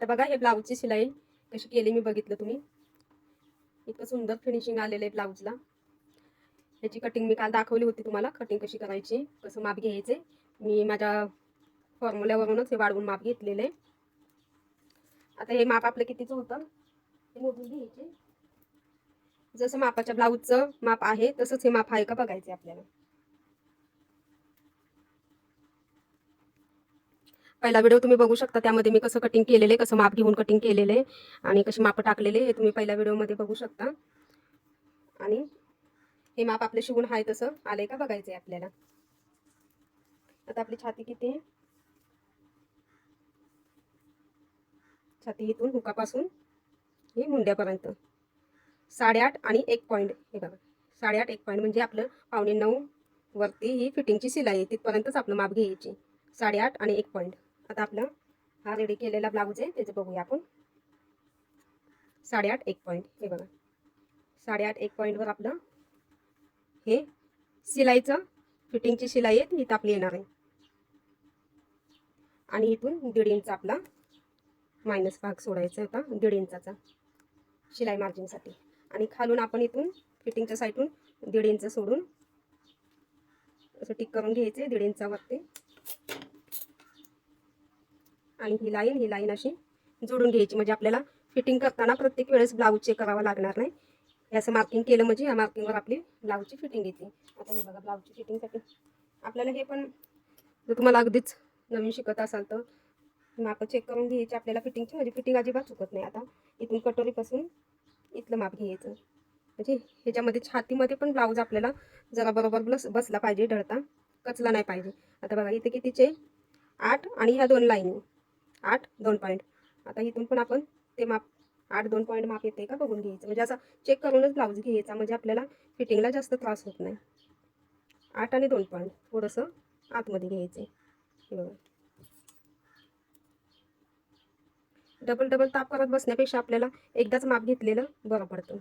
आता बघा हे ब्लाऊजची शिलाई कशी केली मी बघितलं तुम्ही. इतकं सुंदर फिनिशिंग आलेलं आहे ब्लाऊजला. ह्याची कटिंग मी काल दाखवली होती तुम्हाला, कटिंग कशी करायची, कसं माप घ्यायचे. मी माझ्या फॉर्म्युल्यावरूनच हे वाढवून माप घेतलेलं आहे. आता हे माप आपलं कितीचं होतं हे मोजून घ्यायचे. जसं मापाच्या ब्लाऊजचं माप आहे तसंच हे माप आहे का बघायचे आपल्याला. पहिला व्हिडिओ तुम्ही बघू शकता, त्यामध्ये मी कसं कटिंग केलेले, कसं माप घेऊन कटिंग केलेले आणि कशी माप टाकलेले हे तुम्ही पहिल्या व्हिडिओमध्ये बघू शकता. आणि हे माप आपले शिवून आहे तसं आले का बघायचंय आपल्याला. आता आपली छाती किती आहे, छाती इथून हुकापासून हे मुंड्यापर्यंत 8.5 आणि 1 पॉईंट. हे बघा 8.5 1 पॉईंट म्हणजे आपलं 8.25 वरती ही फिटिंगची शिलाई आहे, तिथपर्यंतच आपलं माप घ्यायची. 8.5 आणि 1 पॉईंट. आता आपला हा रेडी केलेला ब्लाऊज आहे त्याचं बघूया आपण. 8.5 1 पॉईंट. हे बघा 8.5 1 पॉईंटवर आपलं हे शिलाईचं फिटिंगची शिलाई आहे ती आपली येणार आहे. आणि इथून 1.5 इंच आपला मायनस भाग सोडायचा होता, 1.5 इंचाचा शिलाई मार्जिनसाठी. आणि खालून आपण इथून फिटिंगच्या साईडून 1.5 इंच सोडून असं टिक करून घ्यायचे 1.5 इंचावरती. आणि ही लाईन अशी जोडून घ्यायची, म्हणजे आपल्याला फिटिंग करताना प्रत्येक वेळेस ब्लाऊज चेक करावा लागणार नाही. हे असं मार्किंग केलं म्हणजे या मार्किंगवर आपली ब्लाऊजची फिटिंग येते. आता हे बघा ब्लाऊजची फिटिंगसाठी आपल्याला हे पण, जर तुम्हाला अगदीच नवीन शिकत असाल तर माप चेक करून घ्यायची आपल्याला फिटिंगची, म्हणजे फिटिंग अजिबात चुकत नाही. आता इथून कटोरीपासून इथलं माप घ्यायचं, म्हणजे ह्याच्यामध्ये छातीमध्ये पण ब्लाऊज आपल्याला जरा बरोबर बसला पाहिजे, ढळता कचला नाही पाहिजे. आता बघा इथे कितीचे 8 आणि ह्या 2 लाईन 8 2 पॉईंट. आता इथून पण आपण ते माप 8 2 पॉईंट माप येते का बघून घ्यायचं, म्हणजे असं चेक करूनच ब्लाऊज घ्यायचा, म्हणजे आपल्याला फिटिंगला जास्त त्रास होत नाही. 8 आणि 2 पॉईंट थोडंसं आतमध्ये घ्यायचं. हे बघा डबल ताप करत बसण्यापेक्षा आपल्याला एकदाच माप घेतलेलं बरं पडतं.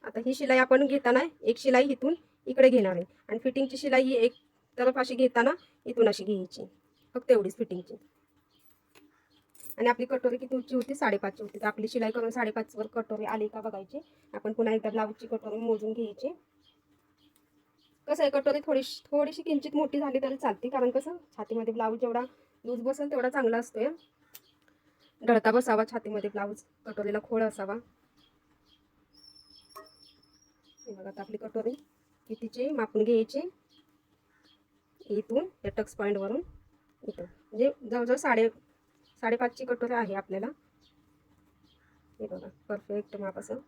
आता ही शिलाई आपण घेताना एक शिलाई इथून इकडे घेणार आहे आणि फिटिंगची शिलाई ही एक तरफ अशी घेताना इथून अशी घ्यायची, फक्त एवढीच फिटिंगची. आणि आपली कटोरी किती उंची होती, 5.5 होती. तर आपली शिलाई करून 5.5 वर कटोरी आली का बघायची. आपण पुन्हा एकदा ब्लाऊजची कटोरी मोजून घ्यायची. कसं आहे कटोरी थोडीशी किंचित मोठी झाली तरी चालते, कारण कसं छातीमध्ये ब्लाऊज जेवढा लूज बसेल तेवढा चांगला असतोय. ढळता बसावा छातीमध्ये ब्लाऊज, कटोरीला खोळ असावा. हे बघा आता आपली कटोरी कितीची मापून घ्यायची, इथून या टक्स पॉईंट वरून इथं, म्हणजे जवळजवळ 5.5ची कटोरी आहे आपल्याला. हे बघा परफेक्ट माप असं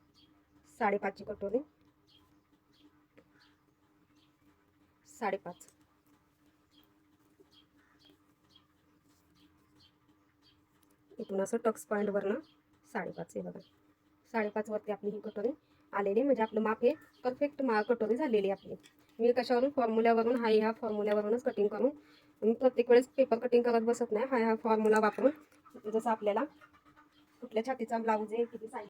5.5ची कटोरी 5.5. इथून असं टक्स पॉईंट वरनं 5.5. हे बघा 5.5 वरती आपली ही कटोरी आलेली, म्हणजे आपलं माप हे परफेक्ट कटोरी झालेली आपली. मी कशावरून फॉर्म्युल्यावरून ह्या फॉर्म्युल्यावरूनच कटिंग करून, मी प्रत्येक वेळेस पेपर कटिंग करत बसत नाही. हा फॉर्म्युला वापरून जसं आपल्याला कुठल्या छातीचा ब्लाऊज आहे, किती साईज